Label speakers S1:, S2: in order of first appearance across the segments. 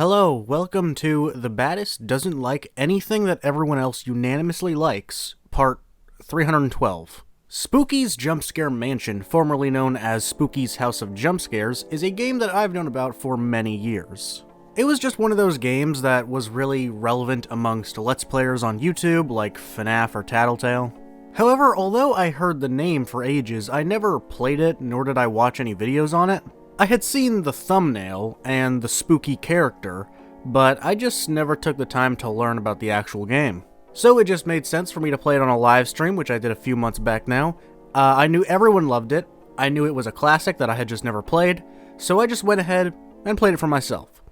S1: Hello, welcome to The Baddest Doesn't Like Anything That Everyone Else Unanimously Likes, Part 312. Spooky's Jumpscare Mansion, formerly known as Spooky's House of Jumpscares, is a game that I've known about for many years. It was just one of those games that was really relevant amongst Let's Players on YouTube, like FNAF or Tattletale. However, although I heard the name for ages, I never played it, nor did I watch any videos on it. I had seen the thumbnail and the spooky character, but I just never took the time to learn about the actual game. So it just made sense for me to play it on a live stream, which I did a few months back now. I knew everyone loved it, I knew it was a classic that I had just never played, so I just went ahead and played it for myself.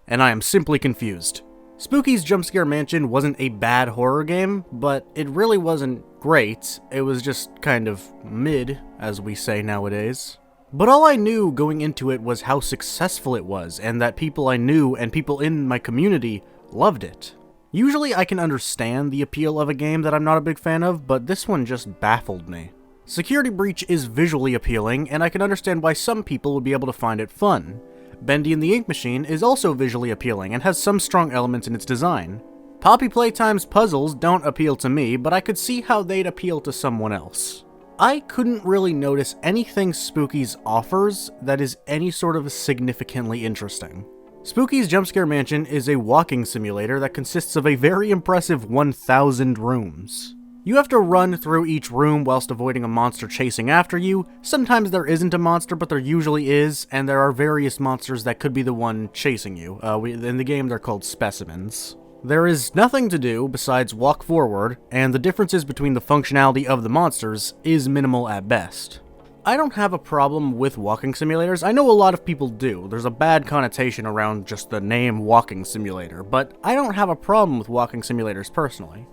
S1: And I am simply confused. Spooky's Jumpscare Mansion wasn't a bad horror game, but it really wasn't great. It was just kind of mid, as we say nowadays. But all I knew going into it was how successful it was, and that people I knew and people in my community loved it. Usually I can understand the appeal of a game that I'm not a big fan of, but this one just baffled me. Security Breach is visually appealing, and I can understand why some people would be able to find it fun. Bendy and the Ink Machine is also visually appealing and has some strong elements in its design. Poppy Playtime's puzzles don't appeal to me, but I could see how they'd appeal to someone else. I couldn't really notice anything Spooky's offers that is any sort of significantly interesting. Spooky's Jumpscare Mansion is a walking simulator that consists of a very impressive 1,000 rooms. You have to run through each room whilst avoiding a monster chasing after you. Sometimes there isn't a monster, but there usually is, and there are various monsters that could be the one chasing you. In the game, they're called specimens. There is nothing to do besides walk forward, and the differences between the functionality of the monsters is minimal at best. I don't have a problem with walking simulators. I know a lot of people do. There's a bad connotation around just the name walking simulator, but I don't have a problem with walking simulators personally.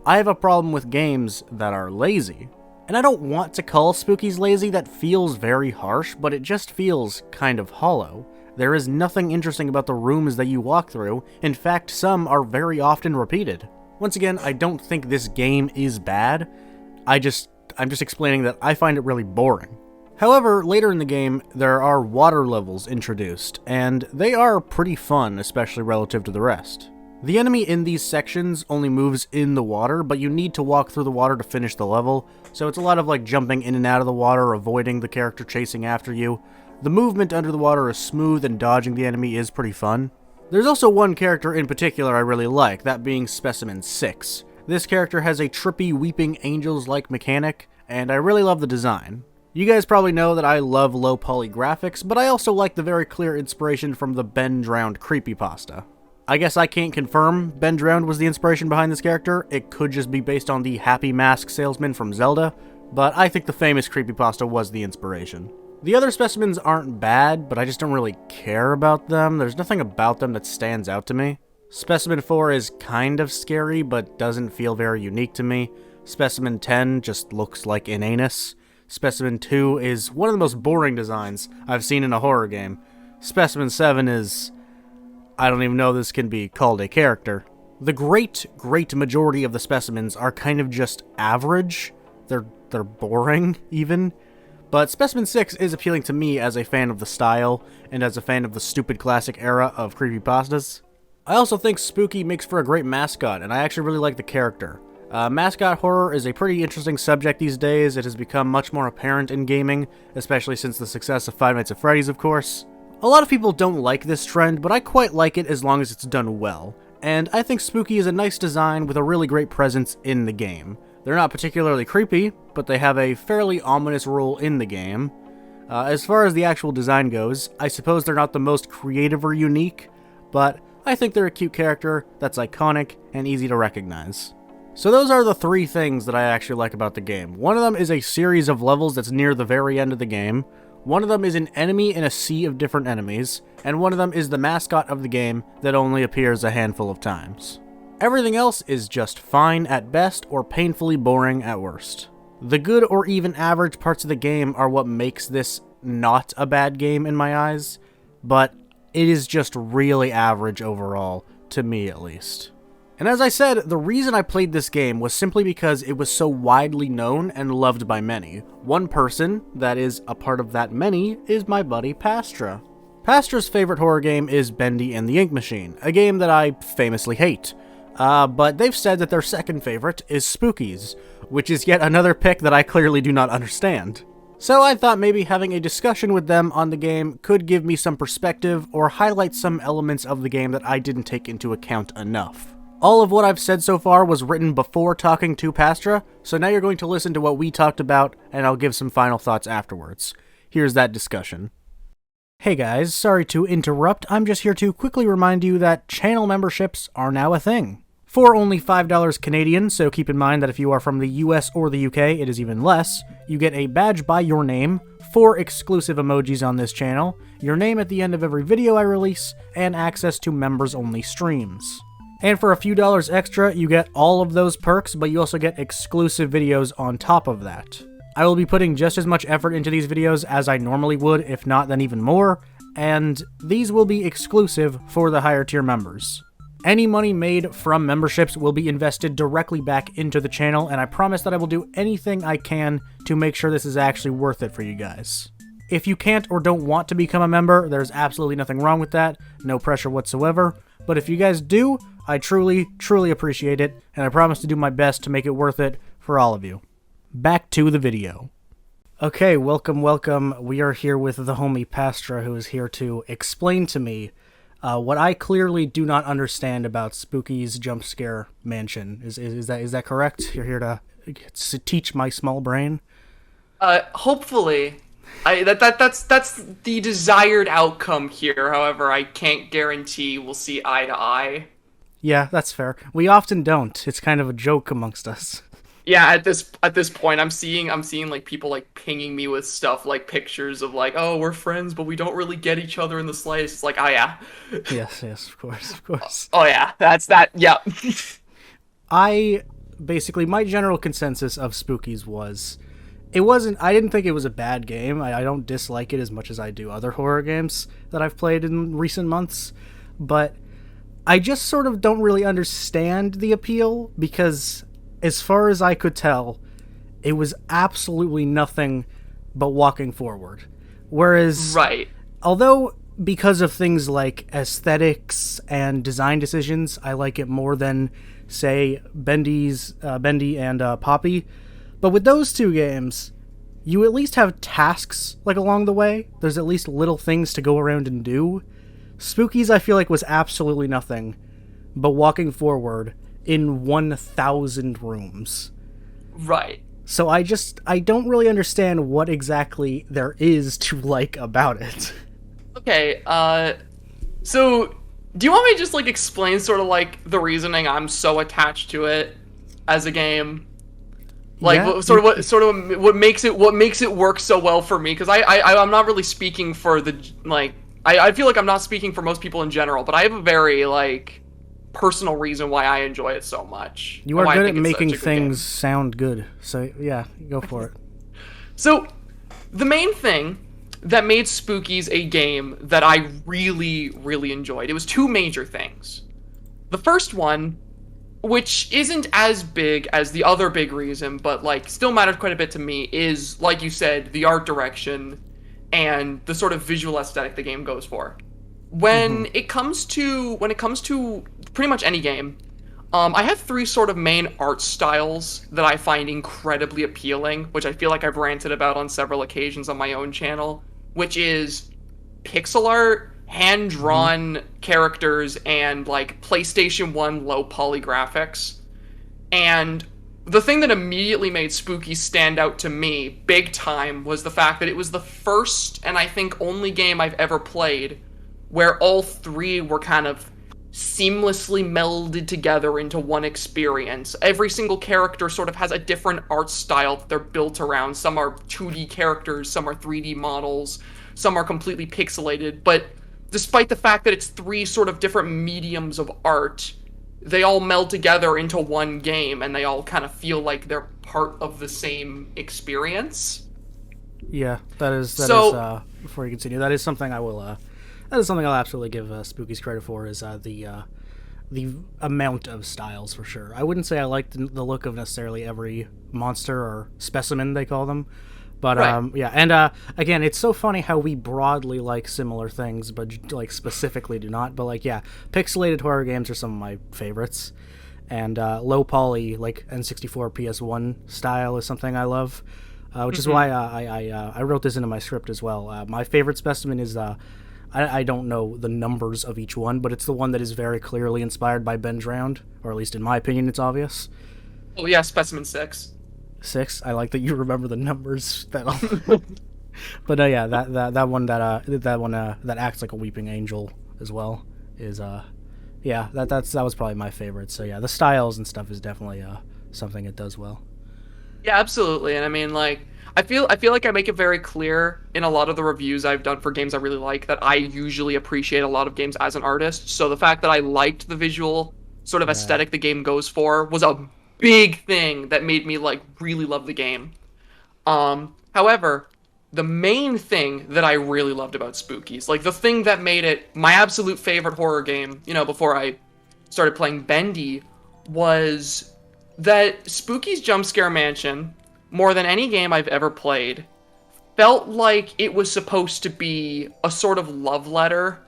S1: I have a problem with games that are lazy. And I don't want to call Spooky's lazy, that feels very harsh, but it just feels kind of hollow. There is nothing interesting about the rooms that you walk through. In fact, some are very often repeated. Once again, I don't think this game is bad. I'm just explaining that I find it really boring. However, later in the game, there are water levels introduced, and they are pretty fun, especially relative to the rest. The enemy in these sections only moves in the water, but you need to walk through the water to finish the level, so it's a lot of like jumping in and out of the water, avoiding the character chasing after you. The movement under the water is smooth, and dodging the enemy is pretty fun. There's also one character in particular I really like, that being Specimen 6. This character has a trippy, weeping angels-like mechanic, and I really love the design. You guys probably know that I love low poly graphics, but I also like the very clear inspiration from the Ben Drowned creepypasta. I guess I can't confirm Ben Drowned was the inspiration behind this character. It could just be based on the Happy Mask salesman from Zelda, but I think the famous creepypasta was the inspiration. The other specimens aren't bad, but I just don't really care about them. There's nothing about them that stands out to me. Specimen 4 is kind of scary, but doesn't feel very unique to me. Specimen 10 just looks like an anus. Specimen 2 is one of the most boring designs I've seen in a horror game. Specimen 7 is... I don't even know if this can be called a character. The great majority of the specimens are kind of just average. They're boring, even. But Specimen 6 is appealing to me as a fan of the style, and as a fan of the stupid classic era of creepypastas. I also think Spooky makes for a great mascot, and I actually really like the character. Mascot horror is a pretty interesting subject these days. It has become much more apparent in gaming, especially since the success of Five Nights at Freddy's, of course. A lot of people don't like this trend, but I quite like it as long as it's done well. And I think Spooky is a nice design with a really great presence in the game. They're not particularly creepy, but they have a fairly ominous role in the game. As far as the actual design goes, I suppose they're not the most creative or unique, but I think they're a cute character that's iconic and easy to recognize. So those are the three things that I actually like about the game. One of them is a series of levels that's near the very end of the game. One of them is an enemy in a sea of different enemies, and one of them is the mascot of the game that only appears a handful of times. Everything else is just fine at best or painfully boring at worst. The good or even average parts of the game are what makes this not a bad game in my eyes, but it is just really average overall, to me at least. And as I said, the reason I played this game was simply because it was so widely known and loved by many. One person that is a part of that many is my buddy Pastra. Pastra's favorite horror game is Bendy and the Ink Machine, a game that I famously hate. But they've said that their second favorite is Spookies, which is yet another pick that I clearly do not understand. So I thought maybe having a discussion with them on the game could give me some perspective or highlight some elements of the game that I didn't take into account enough. All of what I've said so far was written before talking to Pastra, so now you're going to listen to what we talked about, and I'll give some final thoughts afterwards. Here's that discussion. Hey guys, sorry to interrupt, I'm just here to quickly remind you that channel memberships are now a thing. For only $5 Canadian, so keep in mind that if you are from the US or the UK, it is even less, you get a badge by your name, 4 exclusive emojis on this channel, your name at the end of every video I release, and access to members-only streams. And for a few dollars extra, you get all of those perks, but you also get exclusive videos on top of that. I will be putting just as much effort into these videos as I normally would, if not then even more, and these will be exclusive for the higher tier members. Any money made from memberships will be invested directly back into the channel, and I promise that I will do anything I can to make sure this is actually worth it for you guys. If you can't or don't want to become a member, there's absolutely nothing wrong with that, no pressure whatsoever, but if you guys do, I truly, truly appreciate it, and I promise to do my best to make it worth it for all of you. Back to the video. Okay, welcome. We are here with the homie Pastra, who is here to explain to me what I clearly do not understand about Spooky's Jumpscare Mansion. Is that correct? You're here to teach my small brain?
S2: Hopefully. That's the desired outcome here. However, I can't guarantee we'll see eye to eye.
S1: Yeah, that's fair. We often don't. It's kind of a joke amongst us.
S2: Yeah, at this point, I'm seeing like people like pinging me with stuff like pictures of like, oh, we're friends, but we don't really get each other in the slightest. It's like, oh yeah.
S1: Yes, of course.
S2: Oh yeah, that's that. Yeah.
S1: My general consensus of Spookies was, I didn't think it was a bad game. I don't dislike it as much as I do other horror games that I've played in recent months, but I just sort of don't really understand the appeal because, as far as I could tell, it was absolutely nothing but walking forward. Whereas,
S2: right.
S1: Although because of things like aesthetics and design decisions, I like it more than, say, Bendy and Poppy. But with those two games, you at least have tasks like along the way. There's at least little things to go around and do. Spookies, I feel like, was absolutely nothing but walking forward in 1,000 rooms.
S2: Right.
S1: So I don't really understand what exactly there is to like about it.
S2: Okay, so do you want me to just like explain sort of like the reasoning I'm so attached to it as a game? Like, yeah, what makes it work so well for me? Because I'm not really speaking for the, like, I feel like I'm not speaking for most people in general, but I have a very, like, personal reason why I enjoy it so much.
S1: You are good at making things sound good, so yeah, go for it.
S2: So, the main thing that made Spookies a game that I really, really enjoyed, it was two major things. The first one, which isn't as big as the other big reason, but, like, still matters quite a bit to me, is, like you said, the art direction and the sort of visual aesthetic the game goes for. When it comes to pretty much any game, I have 3 sort of main art styles that I find incredibly appealing, which I feel like I've ranted about on several occasions on my own channel, which is pixel art, hand-drawn characters, and like PlayStation 1 low poly graphics. And the thing that immediately made Spooky stand out to me big time was the fact that it was the first and I think only game I've ever played where all 3 were kind of seamlessly melded together into one experience. Every single character sort of has a different art style that they're built around. Some are 2D characters, some are 3D models, some are completely pixelated, but despite the fact that it's 3 sort of different mediums of art, they all meld together into one game, and they all kind of feel like they're part of the same experience.
S1: Yeah, that is before you continue, that is something I'll absolutely give Spookies credit for, is the amount of styles, for sure. I wouldn't say I liked the look of necessarily every monster or specimen, they call them, But
S2: Right.
S1: yeah, and again, it's so funny how we broadly like similar things, but like specifically do not. But like, yeah, pixelated horror games are some of my favorites, and low poly like N64 PS1 style is something I love, which is why I wrote this into my script as well. My favorite specimen is I don't know the numbers of each one, but it's the one that is very clearly inspired by Ben's Round, or at least in my opinion, it's obvious.
S2: Oh yeah, Specimen 6.
S1: 6. I like that you remember the numbers. That, but yeah, that one that acts like a weeping angel as well is yeah, that was probably my favorite. So yeah, the styles and stuff is definitely something it does well.
S2: Yeah, absolutely. And I mean, like, I feel like I make it very clear in a lot of the reviews I've done for games I really like that I usually appreciate a lot of games as an artist. So the fact that I liked the visual sort of
S1: Yeah.
S2: aesthetic the game goes for was a big thing that made me like really love the game. However, the main thing that I really loved about Spookies, like the thing that made it my absolute favorite horror game, before I started playing Bendy, was that Spooky's Jumpscare Mansion, more than any game I've ever played, felt like it was supposed to be a sort of love letter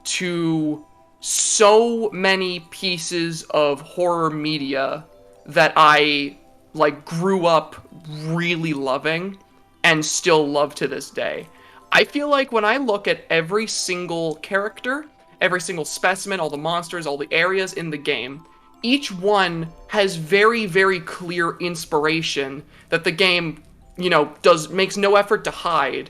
S2: to so many pieces of horror media that I like grew up really loving and still love to this day. I feel like when I look at every single character, every single specimen, all the monsters, all the areas in the game, each one has very, very clear inspiration that the game, does makes no effort to hide.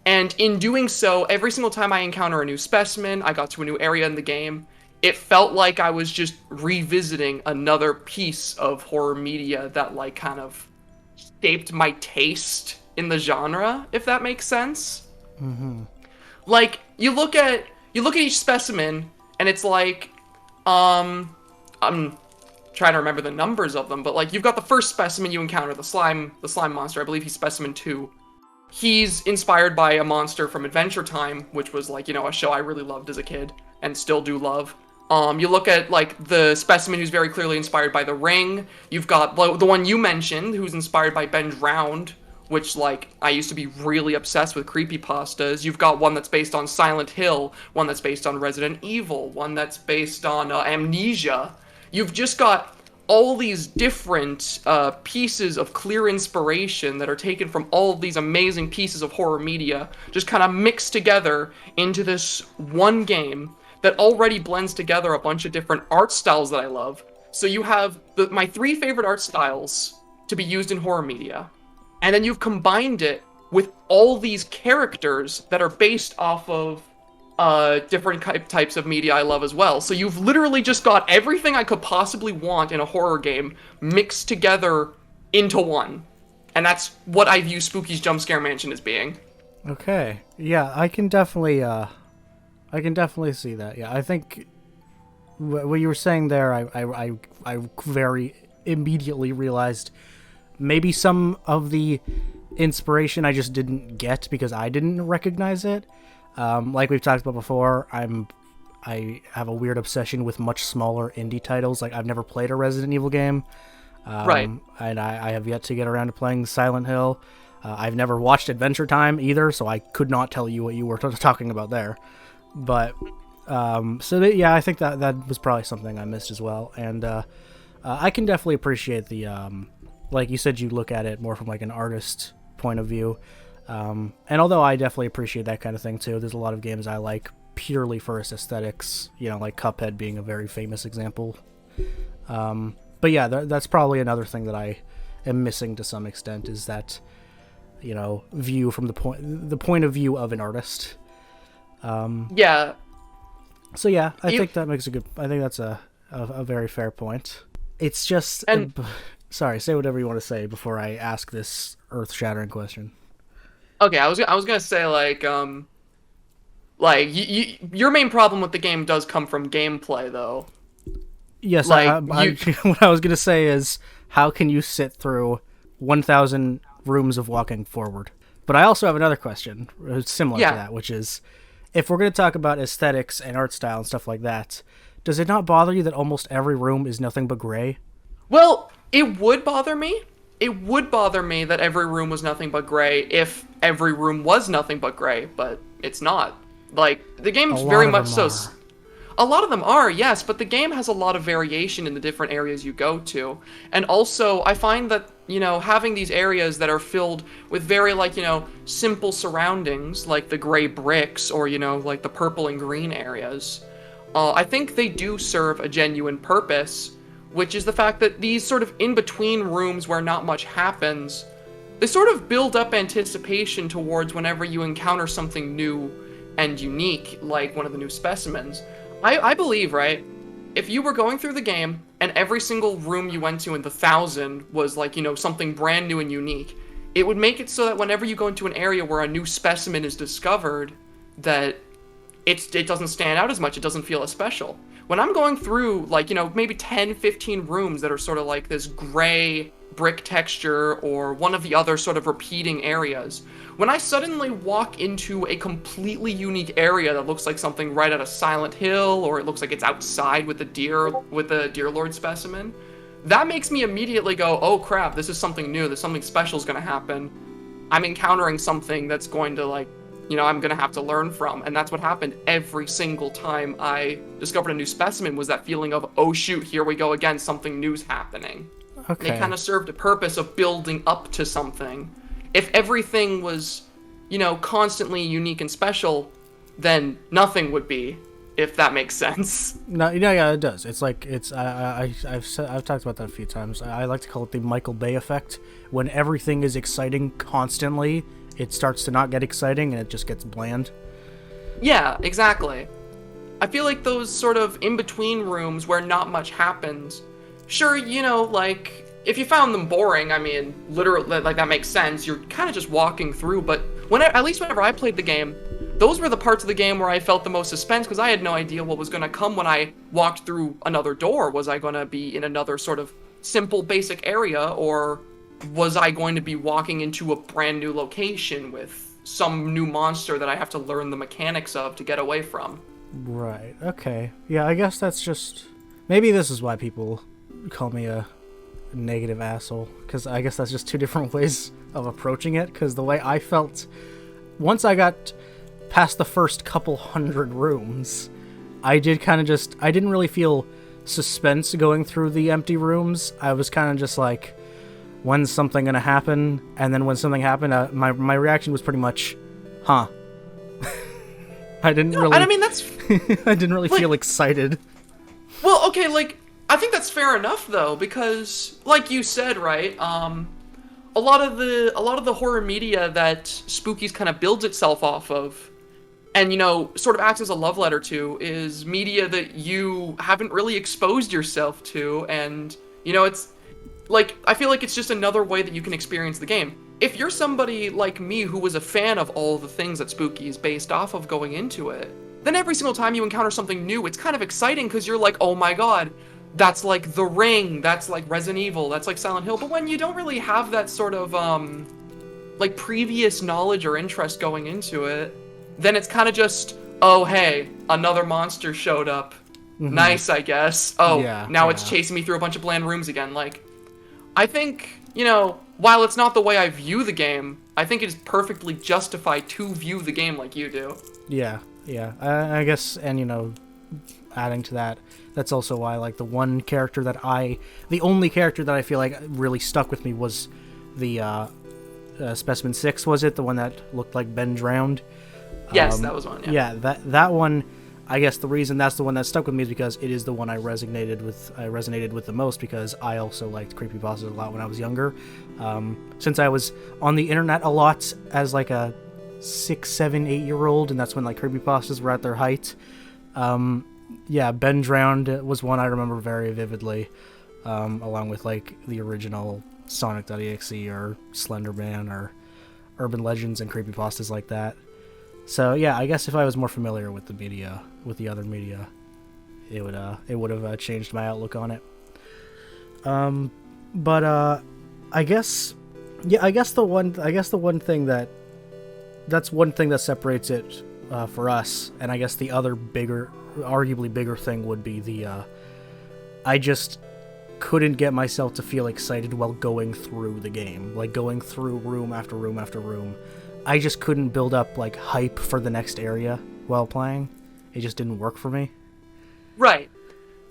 S2: And in doing so, every single time I encounter a new specimen, I got to a new area in the game, it felt like I was just revisiting another piece of horror media that like kind of shaped my taste in the genre, if that makes sense. Like you look at each specimen and it's like I'm trying to remember the numbers of them, but like you've got the first specimen you encounter, the slime monster. I believe he's specimen 2. He's inspired by a monster from Adventure Time, which was like, a show I really loved as a kid and still do love. You look at like the specimen who's very clearly inspired by The Ring. You've got the one you mentioned who's inspired by Ben's Round, which like I used to be really obsessed with creepypastas. You've got one that's based on Silent Hill, one that's based on Resident Evil, one that's based on Amnesia. You've just got all these different pieces of clear inspiration that are taken from all of these amazing pieces of horror media, just kind of mixed together into this one game that already blends together a bunch of different art styles that I love. So you have my 3 favorite art styles to be used in horror media, and then you've combined it with all these characters that are based off of different types of media I love as well. So you've literally just got everything I could possibly want in a horror game mixed together into one. And that's what I view Spooky's Jumpscare Mansion as being.
S1: Okay. Yeah, I can definitely see that. Yeah, I think what you were saying there, I very immediately realized maybe some of the inspiration I just didn't get because I didn't recognize it. Like we've talked about before, I have a weird obsession with much smaller indie titles. Like I've never played a Resident Evil game,
S2: Right.
S1: and I have yet to get around to playing Silent Hill. I've never watched Adventure Time either, so I could not tell you what you were talking about there. But yeah, I think that was probably something I missed as well, and I can definitely appreciate the like you said, you look at it more from like an artist point of view. And although I definitely appreciate that kind of thing too, there's a lot of games I like purely for its aesthetics, like Cuphead being a very famous example. But yeah, that's probably another thing that I am missing to some extent is that, view from the point of view of an artist.
S2: Yeah.
S1: So yeah, I
S2: You-
S1: think that makes I think that's a very fair point. It's just,
S2: And
S1: sorry, say whatever you want to say before I ask this earth-shattering question.
S2: okay, I was gonna say like your main problem with the game does come from gameplay though.
S1: Yes,
S2: Like
S1: what I was going to say is, how can you sit through 1,000 rooms of walking forward? But I also have another question, similar
S2: Yeah.
S1: to that, which is, if we're going to talk about aesthetics and art style and stuff like that, does it not bother you that almost every room is nothing but gray?
S2: Well, it would bother me, it would bother me that every room was nothing but gray if every room was nothing but gray, but it's not. Like, the
S1: A
S2: game's
S1: lot
S2: very
S1: of
S2: much
S1: them
S2: so.
S1: are.
S2: A lot of them are, yes, but the game has a lot of variation in the different areas you go to. And also, I find that, having these areas that are filled with very, like, simple surroundings, like the gray bricks or, like the purple and green areas, I think they do serve a genuine purpose, which is the fact that these sort of in-between rooms where not much happens, they sort of build up anticipation towards whenever you encounter something new and unique, like one of the new specimens. I believe, right, if you were going through the game and every single room you went to in the 1,000 was like, something brand new and unique, it would make it so that whenever you go into an area where a new specimen is discovered, that it doesn't stand out as much, it doesn't feel as special. When I'm going through, like, maybe 10, 15 rooms that are sort of like this gray brick texture or one of the other sort of repeating areas, when I suddenly walk into a completely unique area that looks like something right out of Silent Hill, or it looks like it's outside with the deer lord specimen, that makes me immediately go, oh crap, this is something new, there's something special is going to happen. I'm encountering something that's going to, like, I'm going to have to learn from. And that's what happened every single time I discovered a new specimen, was that feeling of, oh shoot, here we go again, something new's happening.
S1: Okay.
S2: They kind of served a purpose of building up to something. If everything was, constantly unique and special, then nothing would be, if that makes sense.
S1: No, yeah, it does. It's like I've talked about that a few times. I like to call it the Michael Bay effect. When everything is exciting constantly, it starts to not get exciting and it just gets bland.
S2: Yeah, exactly. I feel like those sort of in-between rooms where not much happens, sure, like, if you found them boring, I mean, literally, like, that makes sense. You're kind of just walking through, but at least whenever I played the game, those were the parts of the game where I felt the most suspense, because I had no idea what was going to come when I walked through another door. Was I going to be in another sort of simple, basic area, or was I going to be walking into a brand new location with some new monster that I have to learn the mechanics of to get away from?
S1: Right, okay. Yeah, I guess that's just... Maybe this is why people call me a negative asshole, because I guess that's just two different ways of approaching it, because the way I felt... Once I got past the first couple hundred rooms, I did kind of just... I didn't really feel suspense going through the empty rooms. I was kind of just like... When's something gonna happen? And then when something happened, my reaction was pretty much, huh. I didn't really...
S2: And I mean, that's...
S1: I didn't really feel excited.
S2: Well, okay, like, I think that's fair enough, though, because, like you said, right, a lot of the horror media that Spookies kind of builds itself off of, and, sort of acts as a love letter to, is media that you haven't really exposed yourself to, and, it's... Like, I feel like it's just another way that you can experience the game. If you're somebody like me who was a fan of all the things that Spooky is based off of going into it, then every single time you encounter something new, it's kind of exciting because you're like, oh my god, that's like The Ring, that's like Resident Evil, that's like Silent Hill. But when you don't really have that sort of, like, previous knowledge or interest going into it, then it's kind of just, oh hey, another monster showed up. Mm-hmm. Nice, I guess. Oh, yeah, now it's chasing me through a bunch of bland rooms again. Like, I think, while it's not the way I view the game, I think it is perfectly justified to view the game like you do.
S1: Yeah. I guess, and, adding to that, that's also why, like, the only character that I feel like really stuck with me was the, Specimen 6, was it? The one that looked like Ben Drowned?
S2: Yes, that was one, yeah.
S1: Yeah, that one... I guess the reason that's the one that stuck with me is because it is the one I resonated with the most, because I also liked creepypastas a lot when I was younger. Since I was on the internet a lot as like a 6, 7, 8-year-old, and that's when like creepypastas were at their height. Yeah, Ben Drowned was one I remember very vividly, along with like the original Sonic.exe or Slenderman or Urban Legends and creepypastas like that. So yeah, I guess if I was more familiar with the media, with the other media, it would have changed my outlook on it. But I guess the one thing that's one thing that separates it for us, and I guess the other arguably bigger thing would be the couldn't get myself to feel excited while going through the game, like going through room after room after room. I just couldn't build up like hype for the next area while playing. It just didn't work for me.
S2: Right.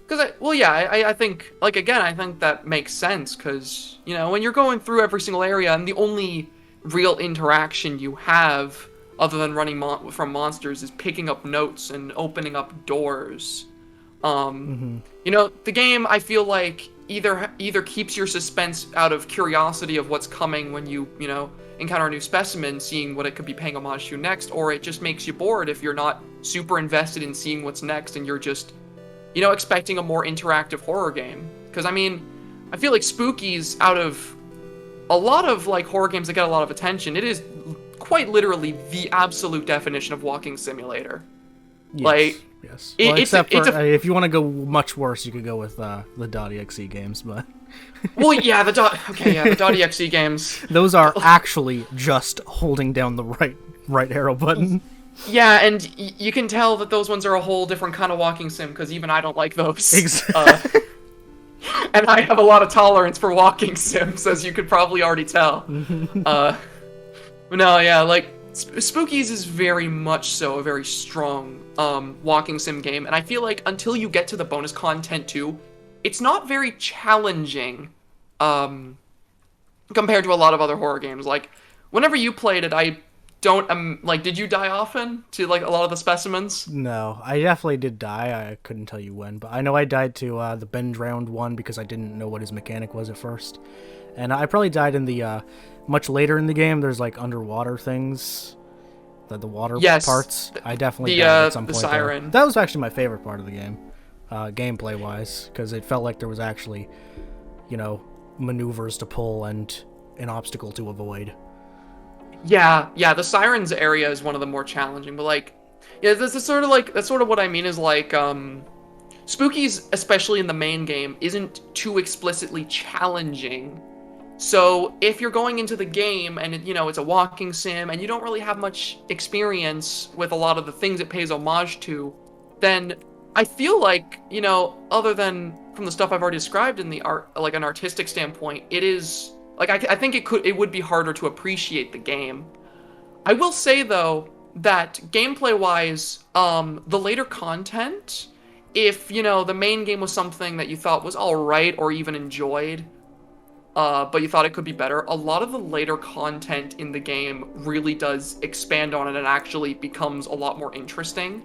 S2: Because, I think, like, again, I think that makes sense, because, you know, when you're going through every single area, and the only real interaction you have, other than running from monsters, is picking up notes and opening up doors. You know, the game, I feel like, either keeps your suspense out of curiosity of what's coming when you know, encounter a new specimen, seeing what it could be paying homage to next, or it just makes you bored if you're not super invested in seeing what's next, and you're just, you know, expecting a more interactive horror game. Because, I mean, I feel like Spooky's, out of a lot of, like, horror games that get a lot of attention, it is quite literally the absolute definition of walking simulator.
S1: Yes,
S2: like,
S1: yes.
S2: Well,
S1: except for, if you want to go much worse, you could go with the .exe games, but...
S2: Well, yeah, the .exe games.
S1: Those are actually just holding down the right arrow button.
S2: Yeah, and you can tell that those ones are a whole different kind of walking sim, because even I don't like those.
S1: Exactly.
S2: And I have a lot of tolerance for walking sims, as you could probably already tell. No, yeah, like, Spookies is very much so a very strong walking sim game, and I feel like until you get to the bonus content too, it's not very challenging compared to a lot of other horror games. Like, whenever you played it, I don't, like, did you die often to, like, a lot of the specimens?
S1: No, I definitely did die. I couldn't tell you when, but I know I died to the Ben drowned one because I didn't know what his mechanic was at first. And I probably died in the, much later in the game, there's, like, underwater things, the water parts. I definitely died at some point. The
S2: siren.
S1: There. That was actually my favorite part of the game, gameplay-wise, because it felt like there was actually, you know, maneuvers to pull and an obstacle to avoid.
S2: Yeah, the sirens area is one of the more challenging, but, like, yeah, that's sort of what I mean is, like, Spookies, especially in the main game, isn't too explicitly challenging. So if you're going into the game and, you know, it's a walking sim and you don't really have much experience with a lot of the things it pays homage to, then I feel like, you know, other than from the stuff I've already described in the art, like an artistic standpoint, it is, like, I think it would be harder to appreciate the game. I will say, though, that gameplay-wise, the later content, if, you know, the main game was something that you thought was alright or even enjoyed, but you thought it could be better, a lot of the later content in the game really does expand on it and actually becomes a lot more interesting.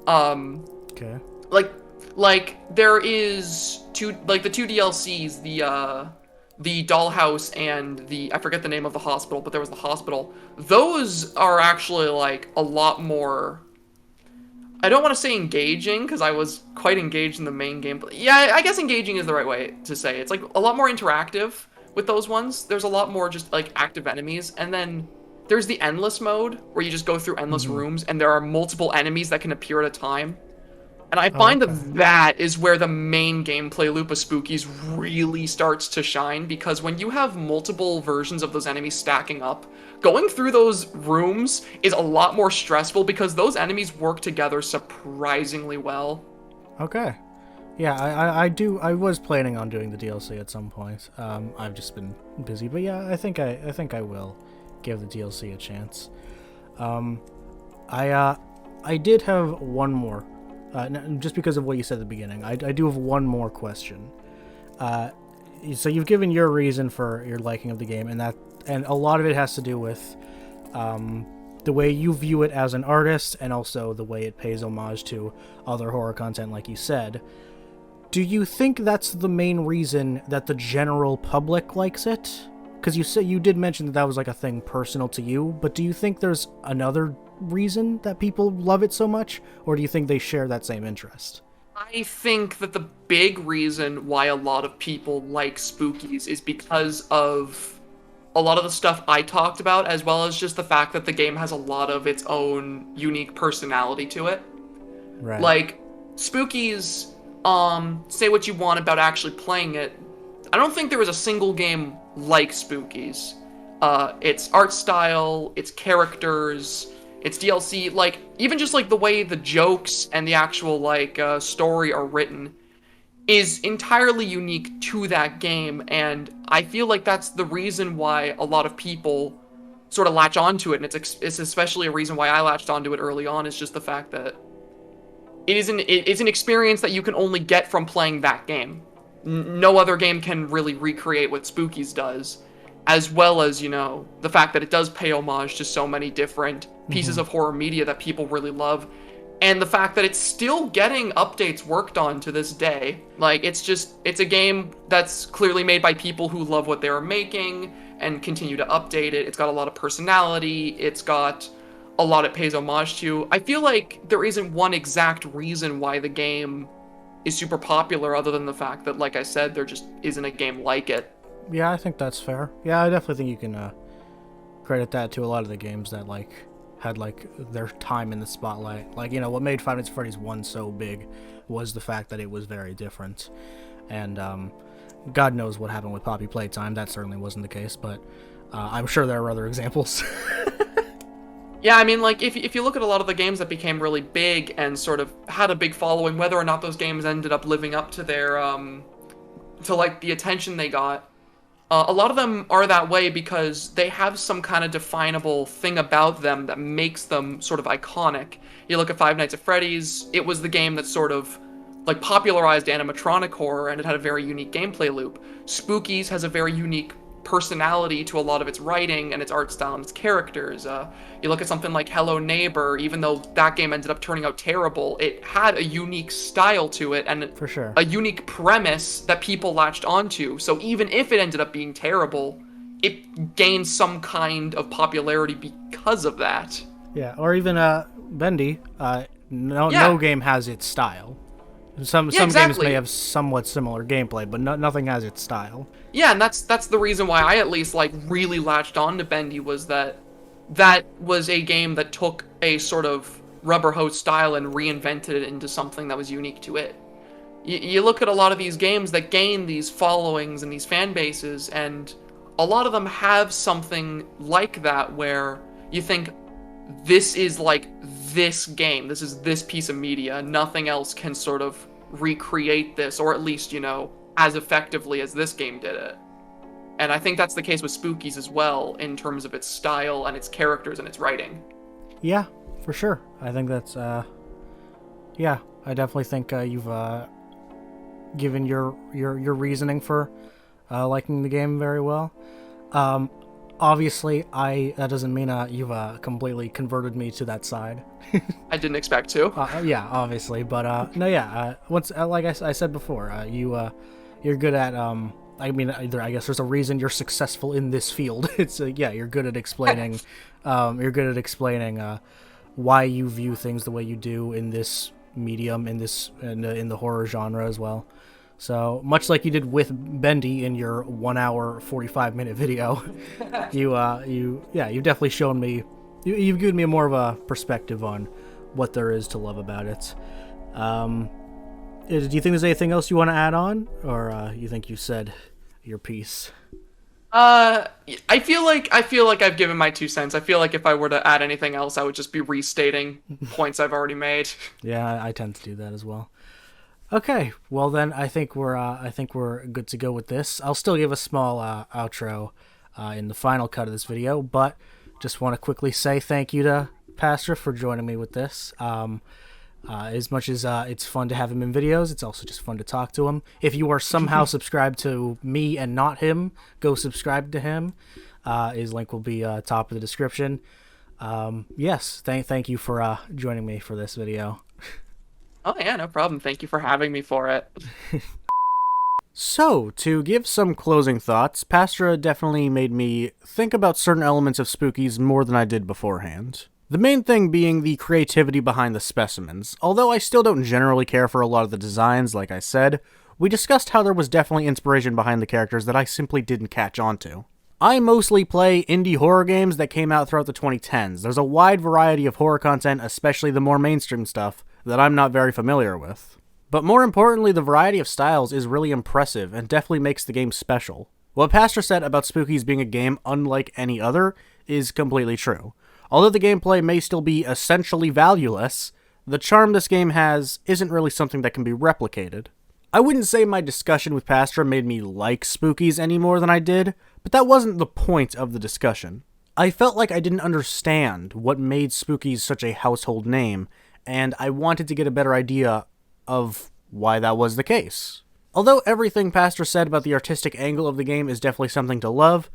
S1: Okay.
S2: Like there is the two DLCs, the dollhouse and I forget the name of the hospital, but there was the hospital. Those are actually, like, a lot more, I don't want to say engaging, because I was quite engaged in the main game, but yeah, I guess engaging is the right way to say it. It's, like, a lot more interactive with those ones. There's a lot more just, like, active enemies, and then there's the endless mode, where you just go through endless rooms, and there are multiple enemies that can appear at a time. And I find that is where the main gameplay loop of Spookies really starts to shine, because when you have multiple versions of those enemies stacking up, going through those rooms is a lot more stressful, because those enemies work together surprisingly well.
S1: Okay. Yeah, I was planning on doing the DLC at some point. I've just been busy, but yeah, I think I will give the DLC a chance. I did have one more. Just because of what you said at the beginning, I do have one more question. So you've given your reason for your liking of the game, and a lot of it has to do with the way you view it as an artist, and also the way it pays homage to other horror content, like you said. Do you think that's the main reason that the general public likes it? Because you did mention that was, like, a thing personal to you, but do you think there's another reason that people love it so much, or do you think they share that same interest?
S2: I think that the big reason why a lot of people like Spookies is because of a lot of the stuff I talked about, as well as just the fact that the game has a lot of its own unique personality to it.
S1: Right.
S2: Like, Spookies, say what you want about actually playing it, I don't think there was a single game like Spookies. Its art style, its characters, its DLC, like, even just, like, the way the jokes and the actual, like, story are written, is entirely unique to that game, and I feel like that's the reason why a lot of people sort of latch onto it, and it's especially a reason why I latched onto it early on, is just the fact that it's an experience that you can only get from playing that game. No other game can really recreate what Spookies does, as well as, the fact that it does pay homage to so many different pieces of horror media that people really love, and the fact that it's still getting updates worked on to this day. Like, it's a game that's clearly made by people who love what they're making and continue to update it. It's got a lot of personality. It's got a lot it pays homage to. I feel like there isn't one exact reason why the game is super popular, other than the fact that, like I said, there just isn't a game like it.
S1: Yeah, I think that's fair. Yeah, I definitely think you can credit that to a lot of the games that had their time in the spotlight. What made Five Nights at Freddy's 1 so big was the fact that it was very different. And God knows what happened with Poppy Playtime. That certainly wasn't the case, but I'm sure there are other examples.
S2: Yeah, I mean, if you look at a lot of the games that became really big and sort of had a big following, whether or not those games ended up living up to their, the attention they got, a lot of them are that way because they have some kind of definable thing about them that makes them sort of iconic. You look at Five Nights at Freddy's, it was the game that sort of, popularized animatronic horror, and it had a very unique gameplay loop. Spookies has a very unique personality to a lot of its writing and its art style and its characters. You look at something like Hello Neighbor, even though that game ended up turning out terrible, it had a unique style to it and
S1: for sure
S2: a unique premise that people latched onto. So even if it ended up being terrible, it gained some kind of popularity because of that.
S1: Yeah, or even Bendy. No game has its style. Some games may have somewhat similar gameplay, but nothing has its style.
S2: Yeah, and that's the reason why I at least really latched on to Bendy, was that was a game that took a sort of rubber hose style and reinvented it into something that was unique to it. You look at a lot of these games that gain these followings and these fan bases, and a lot of them have something like that where you think, this is this game, this is this piece of media, nothing else can sort of recreate this, or at least, as effectively as this game did it. And I think that's the case with Spookies as well, in terms of its style and its characters and its writing.
S1: Yeah, for sure. I think that's, yeah, I definitely think you've given your reasoning for liking the game very well. Obviously, that doesn't mean you've completely converted me to that side.
S2: I didn't expect to.
S1: Yeah, obviously, but no, yeah. Once, like I said before, you're good at I guess there's a reason you're successful in this field. It's you're good at explaining. You're good at explaining why you view things the way you do in this medium, in the horror genre as well. So much like you did with Bendy in your 1 hour 45-minute video, you've definitely shown me, you've given me more of a perspective on what there is to love about it. Do you think there's anything else you want to add on, or you think you said your piece?
S2: I feel like I've given my 2 cents. I feel like if I were to add anything else, I would just be restating points I've already made.
S1: Yeah, I tend to do that as well. Okay, well then I think we're good to go with this. I'll still give a small outro in the final cut of this video, but just want to quickly say thank you to Pastra for joining me with this. As much as it's fun to have him in videos, it's also just fun to talk to him. If you are somehow subscribed to me and not him, go subscribe to him. His link will be top of the description. Yes, thank you for joining me for this video.
S2: Oh yeah, no problem. Thank you for having me for it.
S1: So, to give some closing thoughts, Pastra definitely made me think about certain elements of Spookies more than I did beforehand. The main thing being the creativity behind the specimens. Although I still don't generally care for a lot of the designs, like I said, we discussed how there was definitely inspiration behind the characters that I simply didn't catch on to. I mostly play indie horror games that came out throughout the 2010s. There's a wide variety of horror content, especially the more mainstream stuff, that I'm not very familiar with. But more importantly, the variety of styles is really impressive and definitely makes the game special. What Pastra said about Spookies being a game unlike any other is completely true. Although the gameplay may still be essentially valueless, the charm this game has isn't really something that can be replicated. I wouldn't say my discussion with Pastra made me like Spookies any more than I did, but that wasn't the point of the discussion. I felt like I didn't understand what made Spookies such a household name, and I wanted to get a better idea of why that was the case. Although everything Pastra said about the artistic angle of the game is definitely something to love,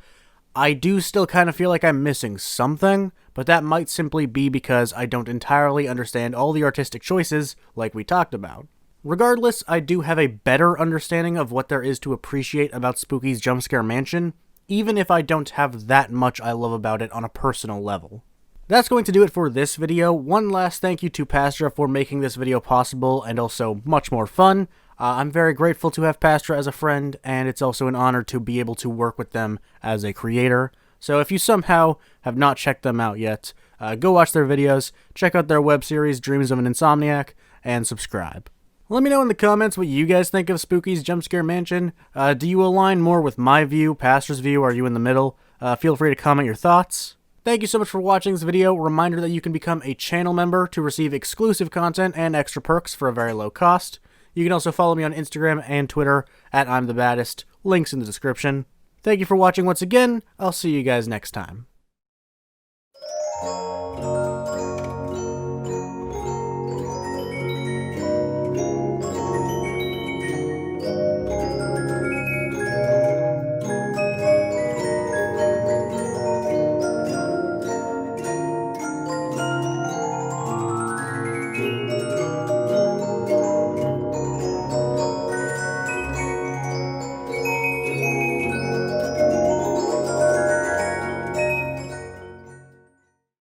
S1: I do still kind of feel like I'm missing something, but that might simply be because I don't entirely understand all the artistic choices like we talked about. Regardless, I do have a better understanding of what there is to appreciate about Spooky's Jumpscare Mansion, even if I don't have that much I love about it on a personal level. That's going to do it for this video. One last thank you to Pastra for making this video possible and also much more fun. I'm very grateful to have Pastra as a friend, and it's also an honor to be able to work with them as a creator. So if you somehow have not checked them out yet, go watch their videos, check out their web series Dreams of an Insomniac, and subscribe. Let me know in the comments what you guys think of Spooky's Jumpscare Mansion. Do you align more with my view, Pastra's view, or are you in the middle? Feel free to comment your thoughts. Thank you so much for watching this video. Reminder that you can become a channel member to receive exclusive content and extra perks for a very low cost. You can also follow me on Instagram and Twitter at I'm the Baddest. Links in the description. Thank you for watching once again. I'll see you guys next time.